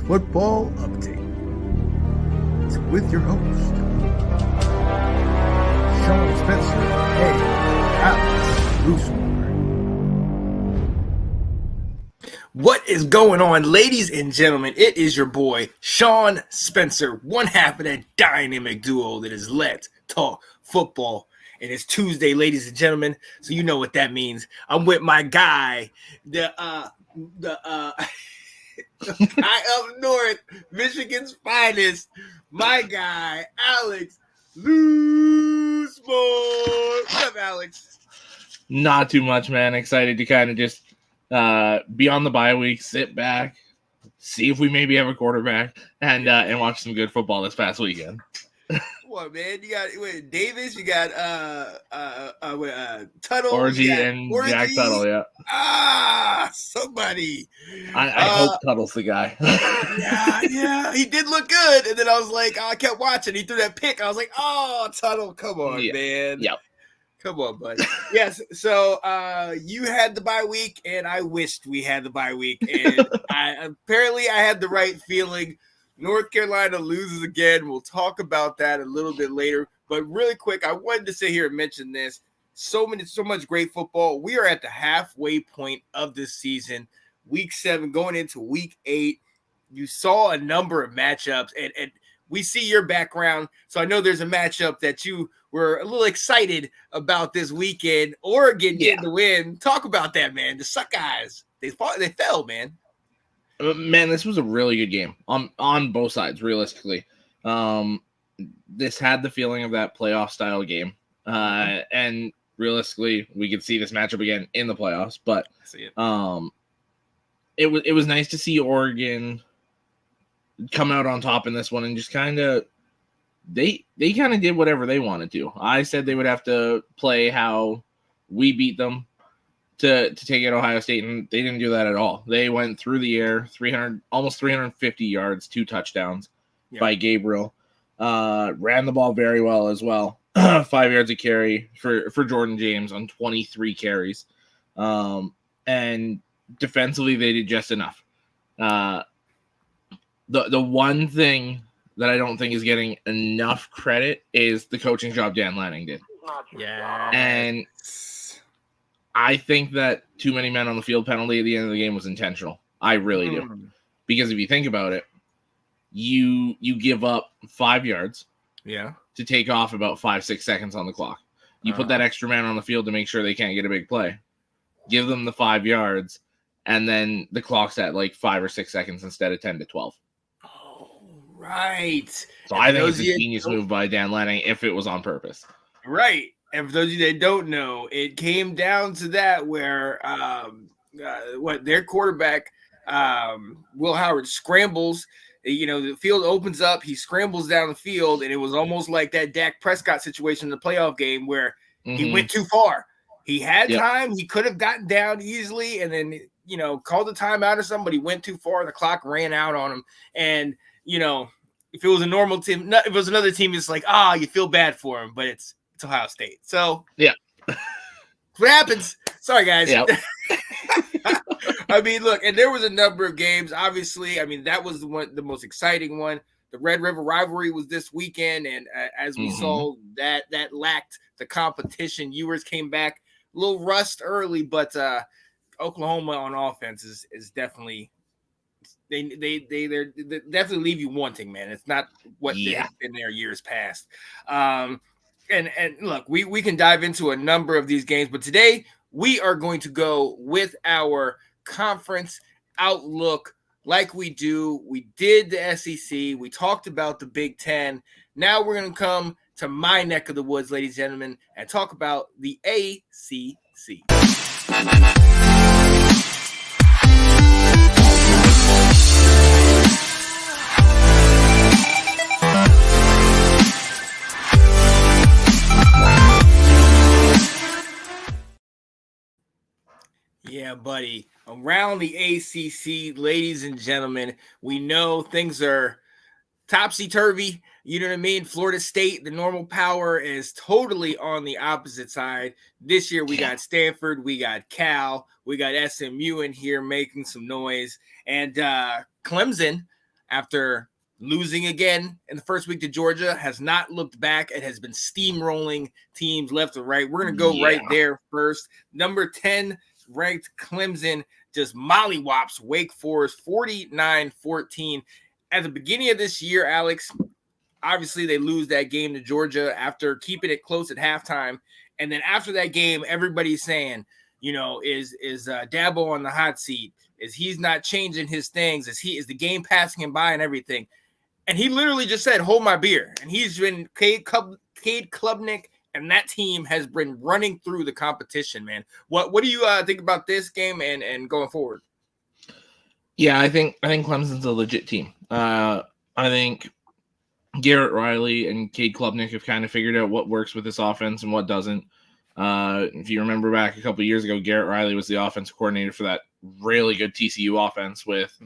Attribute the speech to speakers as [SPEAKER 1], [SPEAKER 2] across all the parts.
[SPEAKER 1] Football Update. It's with your host, Sean Spencer and Alex Roosmore. What is going on, ladies and gentlemen? It is your boy, Sean Spencer, one half of that dynamic duo that is Let's Talk Football. And it's Tuesday, ladies and gentlemen, so you know what that means. I'm with my guy, the guy up north, Michigan's finest, my guy, Alex Loosemore. What's up, Alex?
[SPEAKER 2] Not too much, man. Excited to kind of just be on the bye week, sit back, see if we maybe have a quarterback, and watch some good football this past weekend.
[SPEAKER 1] What, man? You got Davis, you got Tuttle,
[SPEAKER 2] Orgy and Jack Tuttle, yeah.
[SPEAKER 1] Somebody.
[SPEAKER 2] I hope Tuttle's the guy.
[SPEAKER 1] yeah, he did look good, and then I was like, I kept watching. He threw that pick. I was like, oh, Tuttle, come on, man.
[SPEAKER 2] Yep.
[SPEAKER 1] Come on, buddy. Yes, so you had the bye week, and I wished we had the bye week, and I had the right feeling. North Carolina loses again. We'll talk about that a little bit later. But really quick, I wanted to sit here and mention this. So much great football. We are at the halfway point of this season. Week 7, going into week 8. You saw a number of matchups, and we see your background. So I know there's a matchup that you were a little excited about this weekend. Oregon getting the win. Talk about that, man. The Suckeyes. They fell, man.
[SPEAKER 2] Man, this was a really good game on both sides, realistically. This had the feeling of that playoff style game. And realistically, we could see this matchup again in the playoffs, but it was nice to see Oregon come out on top in this one and just kind of they kind of did whatever they wanted to. I said they would have to play how we beat them to take out Ohio State, and they didn't do that at all. They went through the air, almost 350 yards, 2 touchdowns by Gabriel. Ran the ball very well as well. 5 yards a carry for Jordan James on 23 carries. And defensively, they did just enough. The one thing that I don't think is getting enough credit is the coaching job Dan Lanning did.
[SPEAKER 1] Yeah.
[SPEAKER 2] And I think that too many men on the field penalty at the end of the game was intentional. I really do. Because if you think about it, you give up 5 yards to take off about 5-6 seconds on the clock. You put that extra man on the field to make sure they can't get a big play. Give them the 5 yards, and then the clock's at like 5 or 6 seconds instead of 10 to 12.
[SPEAKER 1] Oh, right.
[SPEAKER 2] So I think it's a genius move by Dan Lanning if it was on purpose.
[SPEAKER 1] Right. And for those of you that don't know, it came down to that where their quarterback, Will Howard, scrambles. The field opens up. He scrambles down the field, and it was almost like that Dak Prescott situation in the playoff game where he went too far. He had time. He could have gotten down easily and then, called the timeout or something, but he went too far. The clock ran out on him. And, if it was a normal team, if it was another team, it's like, you feel bad for him, but it's Ohio State. So what happens? Sorry, guys.
[SPEAKER 2] Yep.
[SPEAKER 1] I mean, look, and there was a number of games. Obviously, I mean, that was the most exciting one. The Red River rivalry was this weekend, and as we saw, that lacked the competition. Ewers came back a little rust early, but Oklahoma on offense is definitely they definitely leave you wanting, man. It's not what they have been there years past. And look, we can dive into a number of these games, but today we are going to go with our conference outlook like we do. We did the SEC. We talked about the Big Ten. Now we're going to come to my neck of the woods, ladies and gentlemen, and talk about the ACC. Yeah, buddy. Around the ACC, ladies and gentlemen, we know things are topsy-turvy. You know what I mean? Florida State, the normal power, is totally on the opposite side. This year we got Stanford, we got Cal, we got SMU in here making some noise. And Clemson, after losing again in the first week to Georgia, has not looked back. It has been steamrolling teams left and right. We're going to go right there first. Number 10 ranked Clemson just mollywops Wake Forest 49-14. At the beginning of this year, Alex, obviously they lose that game to Georgia after keeping it close at halftime. And then after that game, everybody's saying, is Dabo on the hot seat? Is he's not changing his things? Is the game passing him by and everything? And he literally just said, hold my beer. And he's been Cade Klubnik, and that team has been running through the competition, man. What do you think about this game and going forward?
[SPEAKER 2] Yeah, I think Clemson's a legit team. I think Garrett Riley and Cade Klubnik have kind of figured out what works with this offense and what doesn't. If you remember back a couple of years ago, Garrett Riley was the offensive coordinator for that really good TCU offense with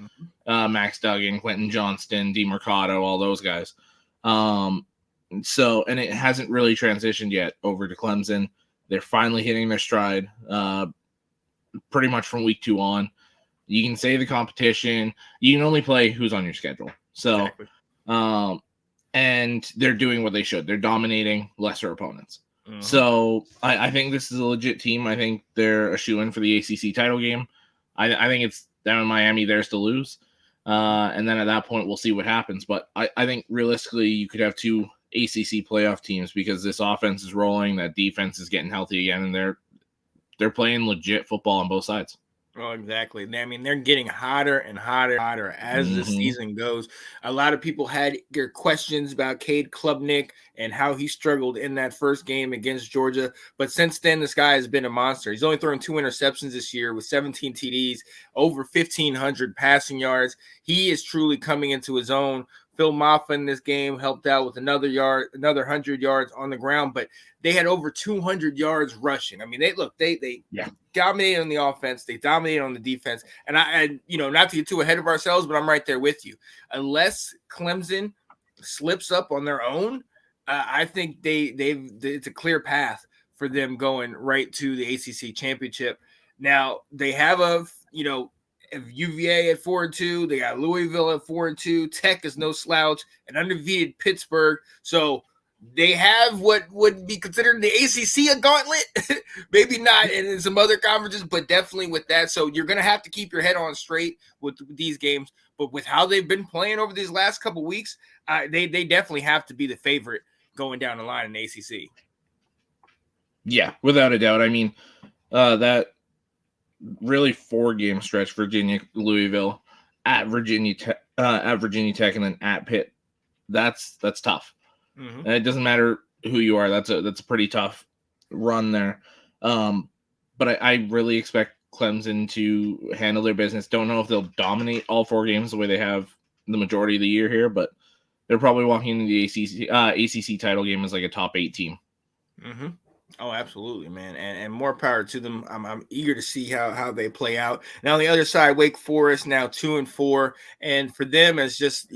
[SPEAKER 2] Max Duggan, Quentin Johnston, DeMercado, all those guys. And it hasn't really transitioned yet over to Clemson. They're finally hitting their stride pretty much from week 2 on. You can say the competition. You can only play who's on your schedule. So, exactly. And they're doing what they should. They're dominating lesser opponents. So I think this is a legit team. I think they're a shoo-in for the ACC title game. I think it's down in Miami, theirs to lose. And then at that point, we'll see what happens. But I think realistically, you could have 2 ACC playoff teams because this offense is rolling, that defense is getting healthy again, and they're playing legit football on both sides.
[SPEAKER 1] Oh, exactly. I mean, they're getting hotter and hotter as the season goes. A lot of people had their questions about Cade Klubnik and how he struggled in that first game against Georgia. But since then, this guy has been a monster. He's only thrown 2 interceptions this year with 17 TDs, over 1,500 passing yards. He is truly coming into his own. Phil Maffa in this game helped out with another 100 yards on the ground, but they had over 200 yards rushing. I mean, they dominated on the offense, they dominated on the defense, and I not to get too ahead of ourselves, but I'm right there with you. Unless Clemson slips up on their own, I think it's a clear path for them going right to the ACC championship. Now they have UVA at 4-2, they got Louisville at 4-2. Tech is no slouch, an undefeated Pittsburgh. So they have what would be considered the ACC a gauntlet. Maybe not in some other conferences, but definitely with that. So you're going to have to keep your head on straight with these games. But with how they've been playing over these last couple of weeks, they definitely have to be the favorite going down the line in the ACC.
[SPEAKER 2] Yeah, without a doubt. I mean, that really 4-game stretch, Virginia, Louisville, at Virginia Tech, and then at Pitt. That's tough. And it doesn't matter who you are. That's a pretty tough run there. But I really expect Clemson to handle their business. Don't know if they'll dominate all 4 games the way they have the majority of the year here, but they're probably walking into the ACC title game as like a top 8 team.
[SPEAKER 1] Oh, absolutely, man. And more power to them. I'm eager to see how they play out. Now on the other side, Wake Forest now 2-4. And for them, it's just,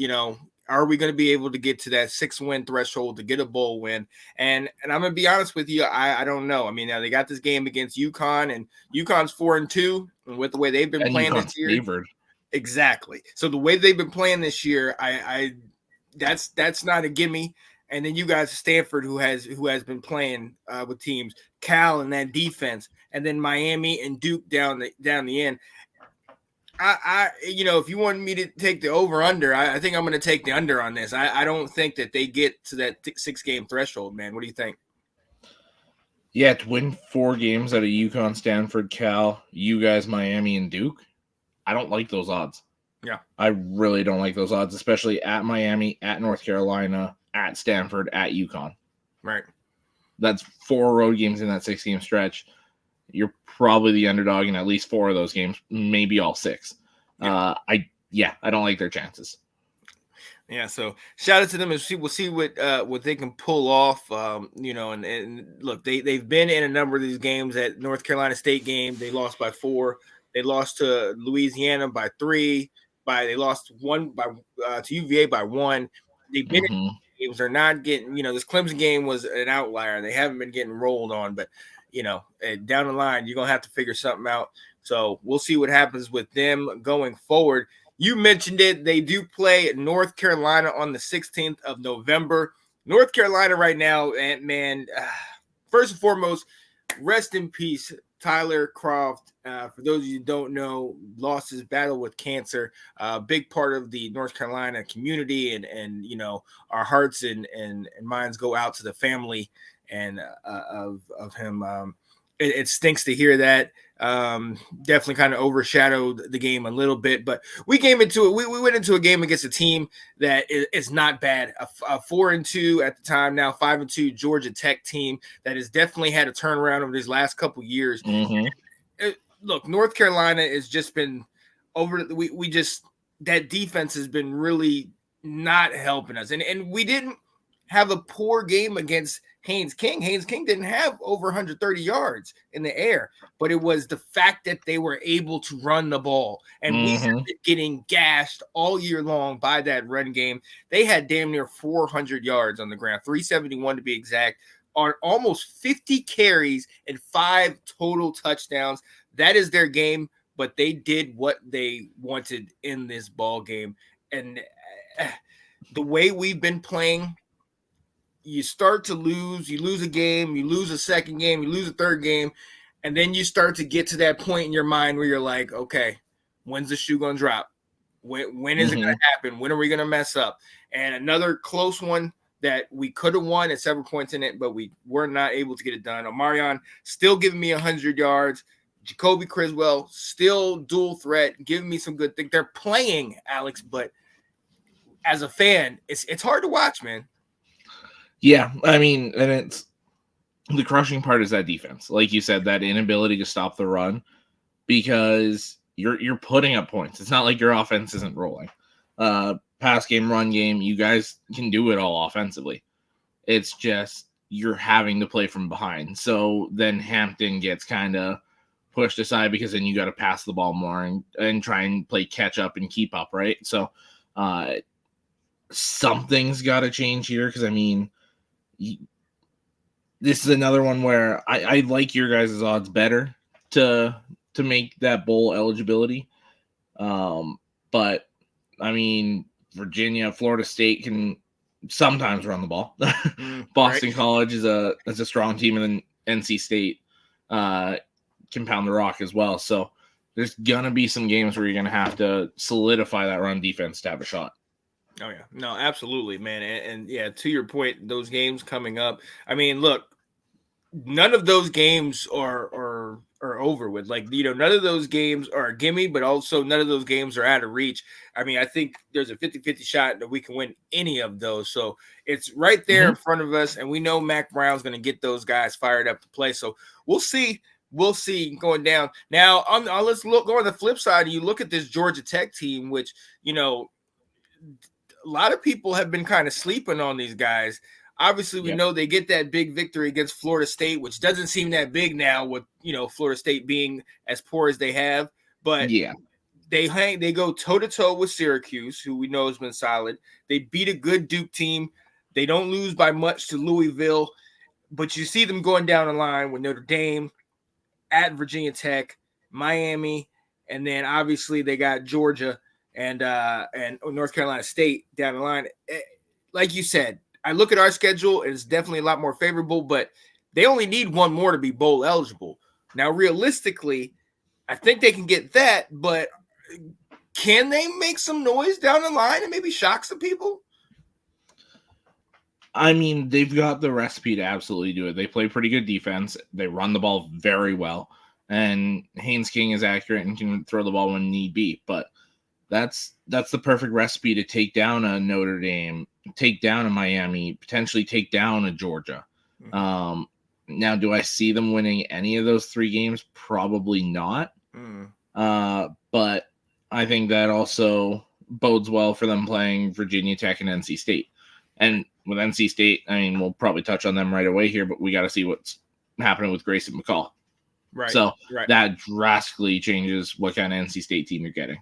[SPEAKER 1] are we going to be able to get to that 6-win threshold to get a bowl win? And I'm going to be honest with you, I don't know. I mean, now they got this game against UConn, and UConn's 4-2, and with the way they've been playing
[SPEAKER 2] UConn's
[SPEAKER 1] this year.
[SPEAKER 2] Favored.
[SPEAKER 1] Exactly. So the way they've been playing this year, that's not a gimme. And then you guys, Stanford, who has been playing with teams, Cal and that defense, and then Miami and Duke down the end. If you want me to take the over under, I think I'm going to take the under on this. I don't think that they get to that 6-game threshold, man. What do you think?
[SPEAKER 2] Yeah, to win 4 games out of UConn, Stanford, Cal, you guys, Miami, and Duke, I don't like those odds.
[SPEAKER 1] Yeah,
[SPEAKER 2] I really don't like those odds, especially at Miami, at North Carolina, at Stanford, at UConn.
[SPEAKER 1] Right.
[SPEAKER 2] That's 4 road games in that 6-game stretch. You're probably the underdog in at least 4 of those games, maybe all 6. Yeah. I don't like their chances.
[SPEAKER 1] Yeah, so shout out to them, and we'll see what they can pull off. And look, they've been in a number of these games. At North Carolina State game, they lost by 4. They lost to Louisiana by 3. They lost to UVA by 1. They've been in games. They're not getting. This Clemson game was an outlier. They haven't been getting rolled on, but down the line, you're gonna have to figure something out. So we'll see what happens with them going forward. You mentioned it. They do play North Carolina on the 16th of November. North Carolina right now, and man, first and foremost, rest in peace, Tyler Croft. For those of you who don't know, lost his battle with cancer. Big part of the North Carolina community, and our hearts and minds go out to the family and of him. It stinks to hear that. Definitely kind of overshadowed the game a little bit, but we came into it. We went into a game against a team that is not bad. A 4-2 at the time, now 5-2 Georgia Tech team that has definitely had a turnaround over these last couple years. Look, North Carolina has just been over. We just, that defense has been really not helping us, and we didn't have a poor game against Haynes King. Haynes King didn't have over 130 yards in the air, but it was the fact that they were able to run the ball. And we have been getting gashed all year long by that run game. They had damn near 400 yards on the ground, 371 to be exact, on almost 50 carries and 5 total touchdowns. That is their game, but they did what they wanted in this ball game. And the way we've been playing, you start to lose. You lose a game, you lose a second game, you lose a third game, and then you start to get to that point in your mind where you're like, okay, when's the shoe going to drop? When is it going to happen? When are we going to mess up? And another close one that we could have won at 7 points in it, but we were not able to get it done. Omarion still giving me 100 yards. Jacoby Criswell still dual threat, giving me some good things. They're playing, Alex, but as a fan, it's hard to watch, man.
[SPEAKER 2] Yeah, I mean, and it's the crushing part is that defense. Like you said, that inability to stop the run, because you're putting up points. It's not like your offense isn't rolling. Pass game, run game, you guys can do it all offensively. It's just you're having to play from behind. So then Hampton gets kind of pushed aside, because then you got to pass the ball more and try and play catch up and keep up, right? So something's got to change here, because I mean, this is another one where I like your guys' odds better to make that bowl eligibility. But I mean, Virginia, Florida State can sometimes run the ball. Boston
[SPEAKER 1] right.
[SPEAKER 2] College is a strong team, and then NC State can pound the rock as well. So there's gonna be some games where you're gonna have to solidify that run defense to have a shot.
[SPEAKER 1] Oh yeah, no, absolutely, man, and yeah, to your point, those games coming up. I mean, look, none of those games are over with. Like, none of those games are a gimme, but also none of those games are out of reach. I mean, I think there's a 50-50 shot that we can win any of those. So it's right there in front of us, and we know Mac Brown's going to get those guys fired up to play. So we'll see. We'll see going down. Now, let's go on the flip side. And you look at this Georgia Tech team, which, a lot of people have been kind of sleeping on these guys. Obviously, we know they get that big victory against Florida State, which doesn't seem that big now with, Florida State being as poor as they have. But they go toe-to-toe with Syracuse, who we know has been solid. They beat a good Duke team. They don't lose by much to Louisville. But you see them going down the line with Notre Dame, at Virginia Tech, Miami, and then obviously they got Georgia and North Carolina State down the line. Like you said, I look at our schedule, and it's definitely a lot more favorable, but they only need one more to be bowl eligible. Now, realistically, I think they can get that, but can they make some noise down the line and maybe shock some people?
[SPEAKER 2] I mean, they've got the recipe to absolutely do it. They play pretty good defense. They run the ball very well. And Haynes King is accurate and can throw the ball when need be. But that's the perfect recipe to take down a Notre Dame, take down a Miami, potentially take down a Georgia. Now, do I see them winning any of those 3 games? Probably not. But I think that also bodes well for them playing Virginia Tech and NC State. And with NC State, I mean, we'll probably touch on them right away here, but we got to see what's happening with Grayson McCall.
[SPEAKER 1] Right.
[SPEAKER 2] So that drastically changes what kind of NC State team you're getting.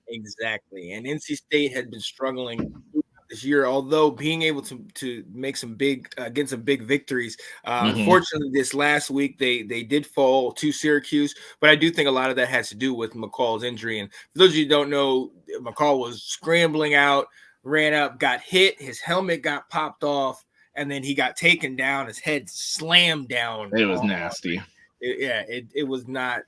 [SPEAKER 1] Exactly. And NC State had been struggling throughout this year, although being able to make some big get some big victories.
[SPEAKER 2] Mm-hmm.
[SPEAKER 1] Unfortunately, this last week they did fall to Syracuse, but I do think a lot of that has to do with McCall's injury. And for those of you who don't know, McCall was scrambling out, ran up, got hit, his helmet got popped off, and then he got taken down. His head slammed down.
[SPEAKER 2] It was nasty.
[SPEAKER 1] It was not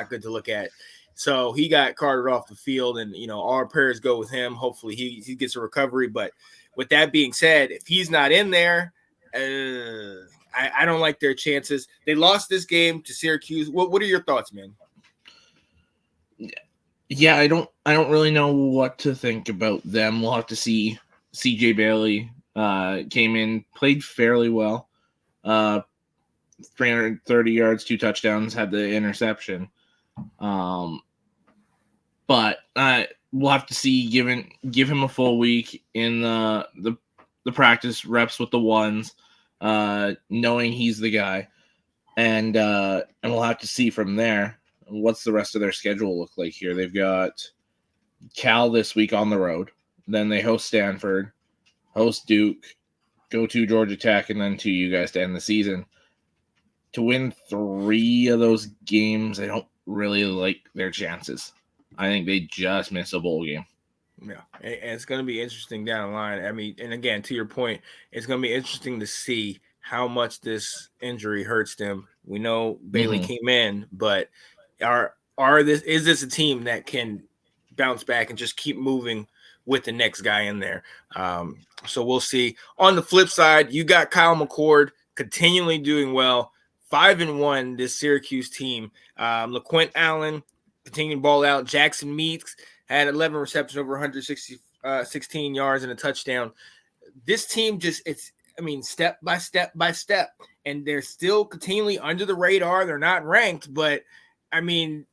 [SPEAKER 1] good to look at. So he got carted off the field, and our prayers go with him. Hopefully he gets a recovery. But with that being said, if he's not in there, I don't like their chances. They lost this game to Syracuse. What are your thoughts, man?
[SPEAKER 2] Yeah, I don't really know what to think about them. We'll have to see. CJ Bailey came in, played fairly well. 330 yards, 2 touchdowns, had the interception. But we'll have to see. Give him a full week in the practice reps with the ones, knowing he's the guy, and we'll have to see from there what's the rest of their schedule look like here. They've got Cal this week on the road, then they host Stanford, host Duke, go to Georgia Tech, and then to you guys to end the season. To win 3 of those games, I don't really like their chances. I think they just miss a bowl game.
[SPEAKER 1] Yeah, and it's going to be interesting down the line. I mean, and again, to your point, it's going to be interesting to see how much this injury hurts them. We know Bailey came in, but is this a team that can bounce back and just keep moving with the next guy in there? So we'll see. On the flip side, you got Kyle McCord continually doing well. 5-1, this Syracuse team. LaQuint Allen continuing to ball out. Jackson Meeks had 11 receptions, over 116 yards and a touchdown. This team step by step, and they're still continually under the radar. They're not ranked, but I mean,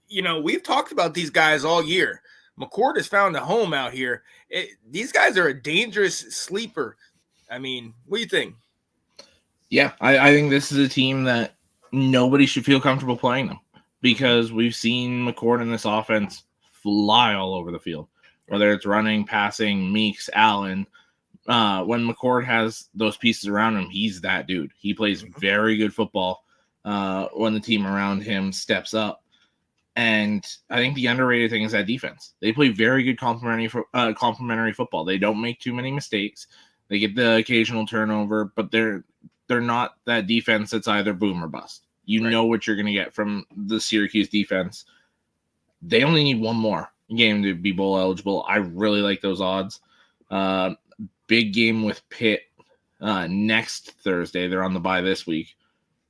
[SPEAKER 1] we've talked about these guys all year. McCord has found a home out here. These guys are a dangerous sleeper. I mean, what do you think?
[SPEAKER 2] Yeah, I think this is a team that nobody should feel comfortable playing them, because we've seen McCord in this offense fly all over the field, whether it's running, passing, Meeks, Allen. When McCord has those pieces around him, he's that dude. He plays very good football when the team around him steps up. And I think the underrated thing is that defense. They play very good complementary football. They don't make too many mistakes. They get the occasional turnover, but they're not that defense that's either boom or bust. You know what you're going to get from the Syracuse defense. They only need one more game to be bowl eligible. I really like those odds. Big game with Pitt next Thursday. They're on the bye this week.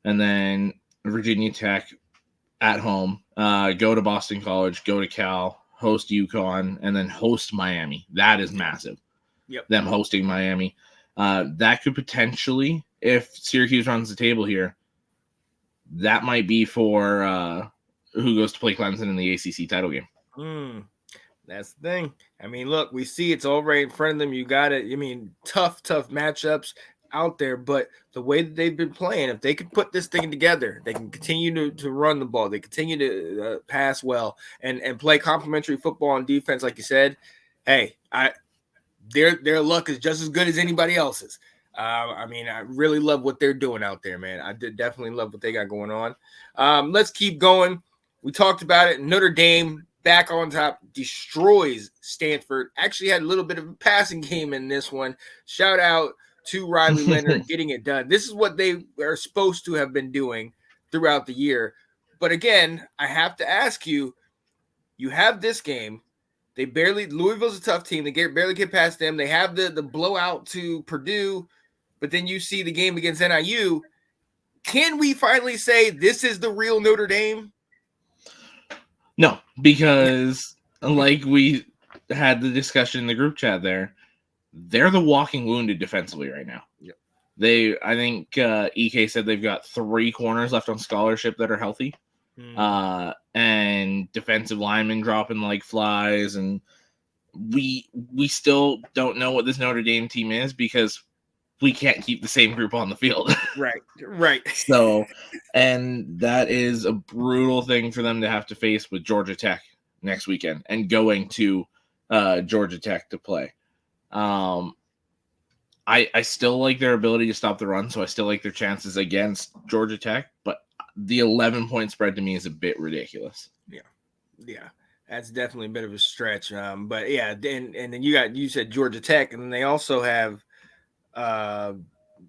[SPEAKER 2] And then Virginia Tech at home. Go to Boston College, go to Cal, host UConn, and then host Miami. That is massive.
[SPEAKER 1] Yep.
[SPEAKER 2] Them hosting Miami. That could potentially, if Syracuse runs the table here, that might be for who goes to play Clemson in the ACC title game.
[SPEAKER 1] That's the thing. I mean, look, we see it's all right in front of them. You got it. I mean, tough matchups out there, but the way that they've been playing, if they can put this thing together, they can continue to run the ball. They continue to pass well and play complementary football on defense, like you said. Hey, their luck is just as good as anybody else's. I mean, I really love what they're doing out there, man. I did definitely love what they got going on. Let's keep going. We talked about it. Notre Dame back on top, destroys Stanford. Actually had a little bit of a passing game in this one. Shout out to Riley Leonard getting it done. This is what they are supposed to have been doing throughout the year. But again, I have to ask you, you have this game. Louisville's a tough team. They barely get past them. They have the blowout to Purdue, but then you see the game against NIU. Can we finally say this is the real Notre Dame?
[SPEAKER 2] No, because like we had the discussion in the group chat there, they're the walking wounded defensively right now.
[SPEAKER 1] Yep.
[SPEAKER 2] I think EK said they've got 3 corners left on scholarship that are healthy. And defensive linemen dropping like flies, and we still don't know what this Notre Dame team is because we can't keep the same group on the field.
[SPEAKER 1] Right.
[SPEAKER 2] So, and that is a brutal thing for them to have to face with Georgia Tech next weekend and going to Georgia Tech to play. Um, I still like their ability to stop the run, so I still like their chances against Georgia Tech, but the 11-point spread to me is a bit ridiculous.
[SPEAKER 1] Yeah, that's definitely a bit of a stretch. But yeah, and then you said Georgia Tech, and then they also have uh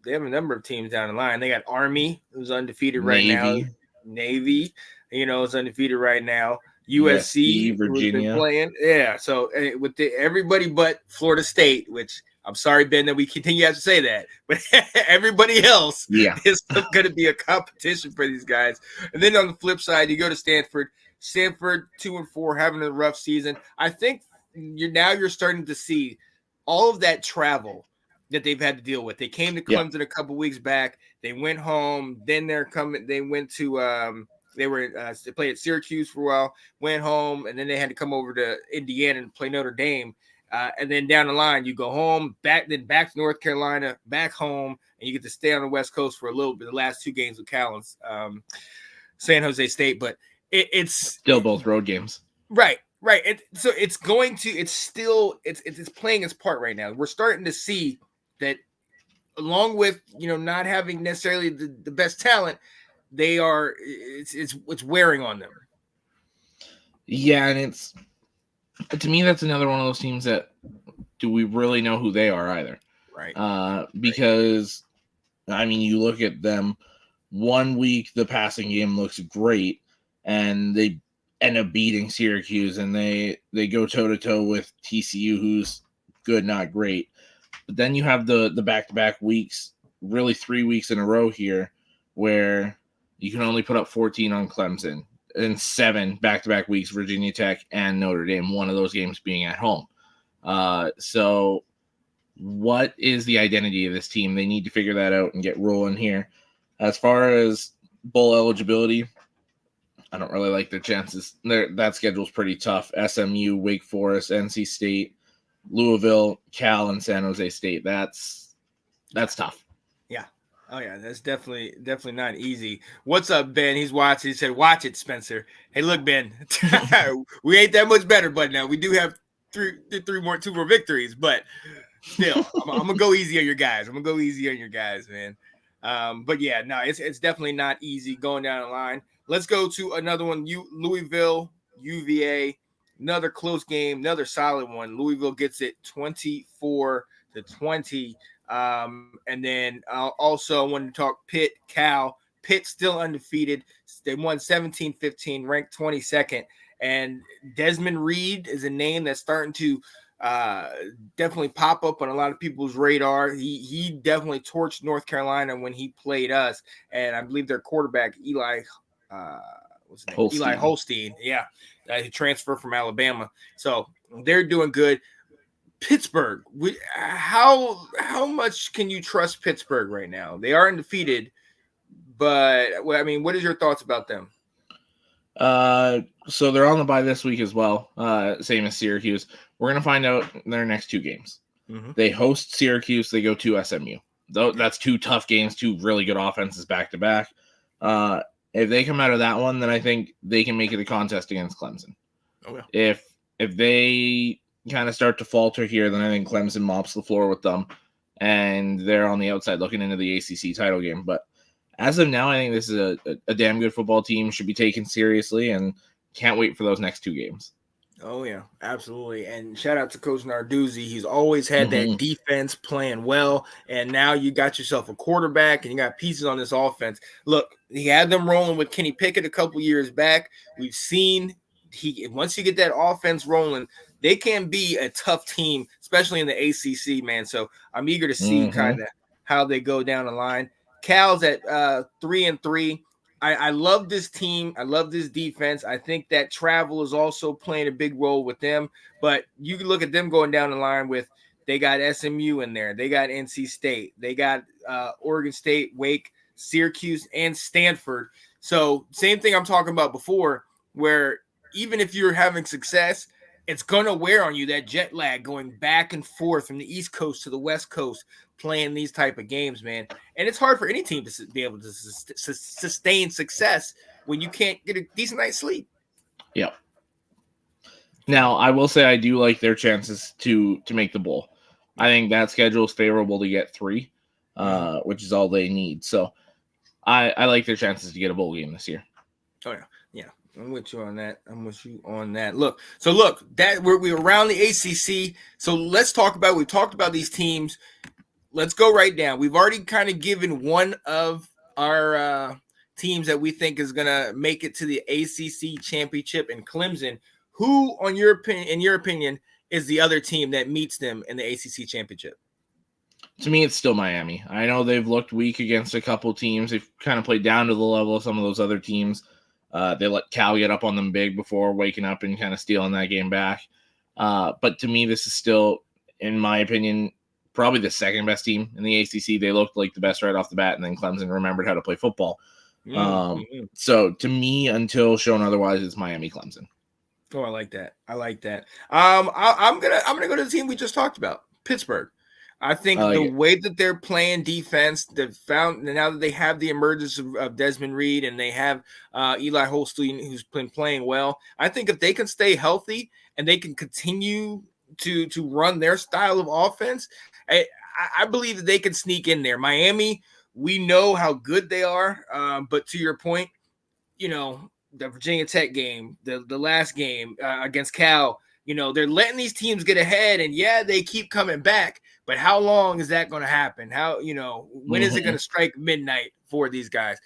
[SPEAKER 1] they have a number of teams down the line. They got Army, who's undefeated right now.
[SPEAKER 2] Navy,
[SPEAKER 1] Navy, is undefeated right now.
[SPEAKER 2] USC,
[SPEAKER 1] USC, who's been
[SPEAKER 2] Virginia.
[SPEAKER 1] playing. Yeah, so with everybody but Florida State, which I'm sorry, Ben, that we continue to have to say that, but everybody else
[SPEAKER 2] Yeah.
[SPEAKER 1] is still going to be a competition for these guys. And then on the flip side, you go to Stanford. Stanford 2-4, having a rough season. I think you're starting to see all of that travel that they've had to deal with. They came to Clemson a couple weeks back. They went home. Then they went to they played at Syracuse for a while, went home, and then they had to come over to Indiana and play Notre Dame. And then down the line, you go home, back to North Carolina, back home, and you get to stay on the West Coast for a little bit. The last two games with Callens, San Jose State, but it's
[SPEAKER 2] still both road games.
[SPEAKER 1] Right. So it's playing its part right now. We're starting to see that, along with not having necessarily the best talent, it's wearing on them.
[SPEAKER 2] Yeah, and to me that's another one of those teams that do we really know who they are either?
[SPEAKER 1] Right.
[SPEAKER 2] Because I mean, you look at them. 1 week the passing game looks great, and they end up beating Syracuse, and they go toe to toe with TCU, who's good, not great. But then you have the back-to-back weeks, really 3 weeks in a row here, where you can only put up 14 on Clemson, and 7 back-to-back weeks, Virginia Tech and Notre Dame, one of those games being at home. So what is the identity of this team? They need to figure that out and get rolling here. As far as bowl eligibility, I don't really like their chances. That schedule's pretty tough. SMU, Wake Forest, NC State, Louisville, Cal, and San Jose State. That's tough.
[SPEAKER 1] Yeah. Oh yeah, that's definitely not easy. What's up, Ben? He's watching. He said, "Watch it, Spencer." Hey, look, Ben, we ain't that much better, but now we do have two more victories, but still, I'm gonna go easy on your guys. Man. But yeah, no, it's definitely not easy going down the line. Let's go to another one. Louisville, UVA, another close game, another solid one. Louisville gets it 24-20. And then also I wanted to talk Pitt, Cal. Pitt still undefeated. They won 17-15, ranked 22nd. And Desmond Reed is a name that's starting to definitely pop up on a lot of people's radar. He definitely torched North Carolina when he played us, and I believe their quarterback Eli Holstein. Yeah, he transferred from Alabama, so they're doing good. Pittsburgh, how much can you trust Pittsburgh right now? They are undefeated, but I mean, what is your thoughts about them?
[SPEAKER 2] So they're on the bye this week as well, same as Syracuse. We're going to find out in their next 2 games. Mm-hmm. They host Syracuse. They go to SMU. That's 2 tough games, 2 really good offenses back-to-back. If they come out of that one, then I think they can make it a contest against Clemson.
[SPEAKER 1] Oh, yeah.
[SPEAKER 2] If they kind of start to falter here, then I think Clemson mops the floor with them, and they're on the outside looking into the ACC title game. But as of now, I think this is a damn good football team, should be taken seriously, and can't wait for those next 2 games.
[SPEAKER 1] Oh, yeah, absolutely. And shout out to Coach Narduzzi. He's always had that defense playing well, and now you got yourself a quarterback, and you got pieces on this offense. Look, he had them rolling with Kenny Pickett a couple years back. We've seen once you get that offense rolling, they can be a tough team, especially in the ACC, man. So I'm eager to see kind of how they go down the line. Cal's at 3-3. I love this team. I love this defense. I think that travel is also playing a big role with them. But you can look at them going down the line with, they got SMU in there. They got NC State. They got Oregon State, Wake, Syracuse, and Stanford. So same thing I'm talking about before, where even if you're having success, it's going to wear on you, that jet lag going back and forth from the East Coast to the West Coast, playing these type of games, man. And it's hard for any team to be able to sustain success when you can't get a decent night's sleep.
[SPEAKER 2] Now, I will say I do like their chances to make the bowl. I think that schedule is favorable to get 3, which is all they need. So I like their chances to get a bowl game this year.
[SPEAKER 1] Oh yeah, yeah. I'm with you on that. Look, that we're around the ACC. So let's talk about. We've talked about these teams. Let's go right down. We've already kind of given one of our teams that we think is gonna make it to the ACC championship in Clemson. Who, in your opinion, is the other team that meets them in the ACC championship?
[SPEAKER 2] To me, it's still Miami. I know they've looked weak against a couple teams. They've kind of played down to the level of some of those other teams. They let Cal get up on them big before waking up and kind of stealing that game back. But to me, this is still, in my opinion, probably the second best team in the ACC. They looked like the best right off the bat, and then Clemson remembered how to play football. So to me, until shown otherwise, it's Miami Clemson.
[SPEAKER 1] Oh, I like that. I'm gonna go to the team we just talked about, Pittsburgh. I think the way that they're playing defense, now that they have the emergence of Desmond Reed and they have Eli Holstein, who's been playing well. I think if they can stay healthy and they can continue to run their style of offense, I believe that they can sneak in there. Miami, we know how good they are, but to your point, the Virginia Tech game, the last game against Cal, they're letting these teams get ahead, and they keep coming back. But how long is that going to happen? When is it going to strike midnight for these guys?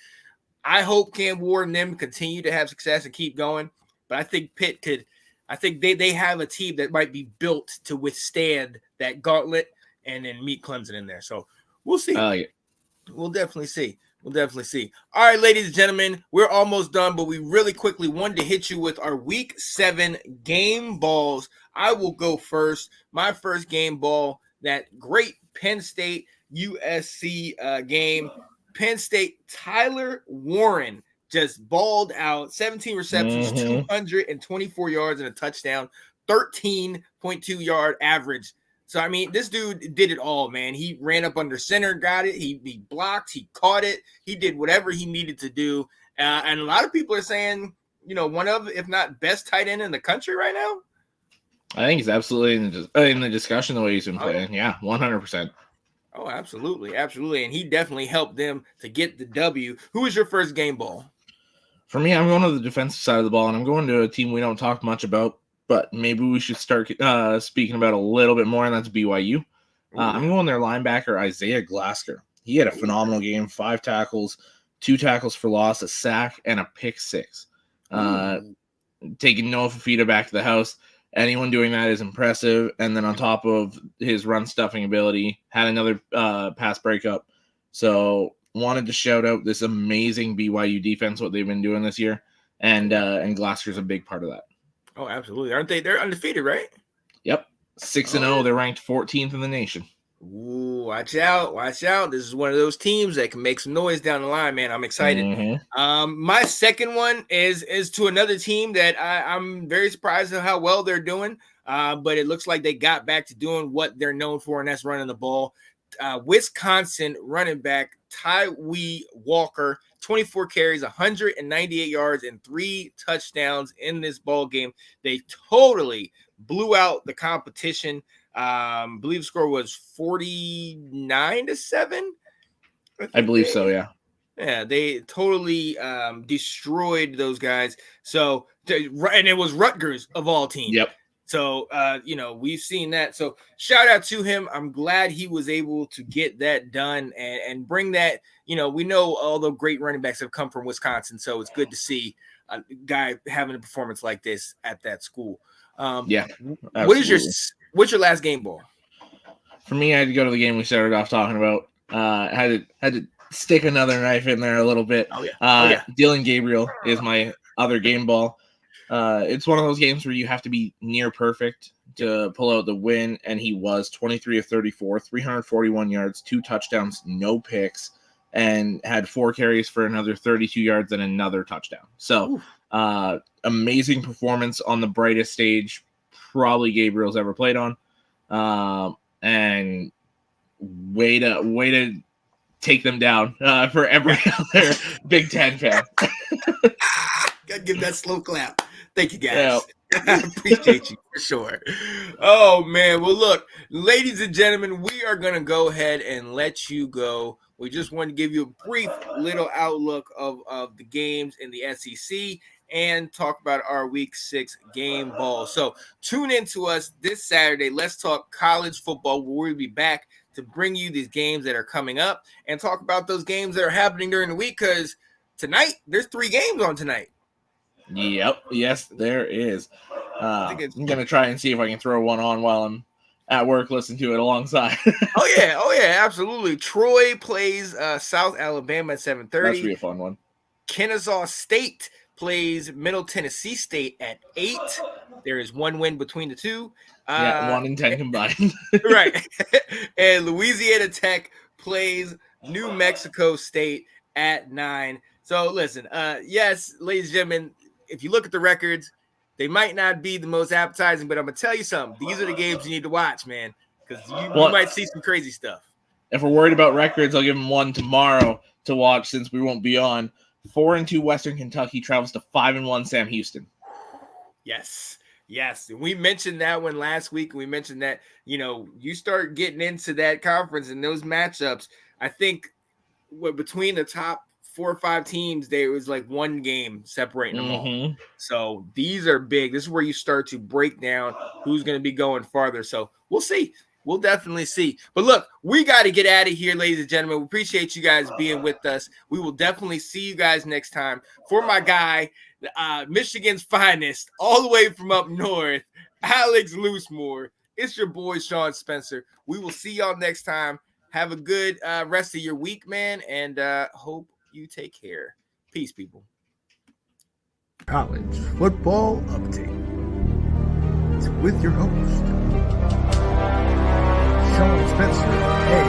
[SPEAKER 1] I hope Cam Ward and them continue to have success and keep going. But I think Pitt could. I think they have a team that might be built to withstand that gauntlet and then meet Clemson in there. So we'll see. We'll definitely see. All right, ladies and gentlemen, we're almost done, but we really quickly wanted to hit you with our Week 7 game balls. I will go first. My first game ball, that great Penn State USC game. Penn State, Tyler Warren just balled out, 17 receptions, 224 yards and a touchdown, 13.2 yard average. So, I mean, this dude did it all, man. He ran up under center, got it. He blocked. He caught it. He did whatever he needed to do. And a lot of people are saying, one of, if not best tight end in the country right now.
[SPEAKER 2] I think he's absolutely in the discussion the way he's been playing. Yeah, 100%.
[SPEAKER 1] Oh, absolutely. Absolutely. And he definitely helped them to get the W. Who is your first game ball?
[SPEAKER 2] For me, I'm going to the defensive side of the ball, and I'm going to a team we don't talk much about, but maybe we should start speaking about a little bit more, and that's BYU. I'm going their linebacker, Isaiah Glasker. He had a phenomenal game, 5 tackles, 2 tackles for loss, a sack, and a pick 6. Taking Noah Fafita back to the house. Anyone doing that is impressive. And then on top of his run stuffing ability, had another pass breakup. So wanted to shout out this amazing BYU defense, what they've been doing this year. And Glasker's a big part of that.
[SPEAKER 1] Oh, absolutely. Aren't they? They're undefeated, right?
[SPEAKER 2] Yep. 6-0. They're ranked 14th in the nation.
[SPEAKER 1] Ooh, watch out. This is one of those teams that can make some noise down the line, man. I'm excited. My second one is to another team that I'm very surprised at how well they're doing. But it looks like they got back to doing what they're known for, and that's running the ball. Wisconsin running back Tyree Walker, 24 carries, 198 yards, and 3 touchdowns in this ball game. They totally blew out the competition. Believe the score was 49-7.
[SPEAKER 2] I believe so, yeah.
[SPEAKER 1] Yeah, they totally destroyed those guys. So, and it was Rutgers of all teams.
[SPEAKER 2] Yep.
[SPEAKER 1] So, we've seen that. So, shout out to him. I'm glad he was able to get that done and bring that. We know all the great running backs have come from Wisconsin. So, it's good to see a guy having a performance like this at that school.
[SPEAKER 2] Yeah.
[SPEAKER 1] Absolutely. What's your last game ball?
[SPEAKER 2] For me, I had to go to the game we started off talking about. Had to stick another knife in there a little bit. Dylan Gabriel is my other game ball. It's one of those games where you have to be near perfect to pull out the win, and he was 23 of 34, 341 yards, 2 touchdowns, no picks, and had 4 carries for another 32 yards and another touchdown. So, amazing performance on the brightest stage probably Gabriel's ever played on. And way to take them down for every other Big Ten fan.
[SPEAKER 1] Gotta give that slow clap. Thank you, guys.
[SPEAKER 2] Yeah.
[SPEAKER 1] I appreciate you for sure. Oh man. Well, look, ladies and gentlemen, we are gonna go ahead and let you go. We just want to give you a brief little outlook of the games in the SEC and talk about our week 6 game ball. So tune in to us this Saturday. Let's talk college football. We'll be back to bring you these games that are coming up and talk about those games that are happening during the week, because tonight there's 3 games on tonight.
[SPEAKER 2] Yep. Yes, there is.
[SPEAKER 1] I think
[SPEAKER 2] I'm gonna try and see if I can throw one on while I'm at work, listen to it alongside.
[SPEAKER 1] Oh yeah, absolutely. Troy plays South Alabama at 7:30.
[SPEAKER 2] That's be a fun one.
[SPEAKER 1] Kennesaw State plays Middle Tennessee State at 8. There is one win between the two.
[SPEAKER 2] 1 and 10 combined.
[SPEAKER 1] Right. And Louisiana Tech plays New Mexico State at 9. So listen, yes, ladies and gentlemen, if you look at the records, they might not be the most appetizing, but I'm gonna tell you something. These are the games you need to watch, man, because you might see some crazy stuff.
[SPEAKER 2] If we're worried about records, I'll give them one tomorrow to watch since we won't be on. 4-2 Western Kentucky travels to 5-1 Sam Houston.
[SPEAKER 1] Yes. We mentioned that one last week. We mentioned that, you start getting into that conference and those matchups. I think between the top 4 or 5 teams, there was like one game separating them all. So these are big. This is where you start to break down who's going to be going farther. So we'll see. We'll definitely see. But look, we got to get out of here, ladies and gentlemen. We appreciate you guys being with us. We will definitely see you guys next time. For my guy, Michigan's finest, all the way from up north, Alex Loosemore, it's your boy, Sean Spencer. We will see y'all next time. Have a good rest of your week, man, and hope you take care. Peace, people.
[SPEAKER 3] College Football Update with your host, Sean Spencer. Hey.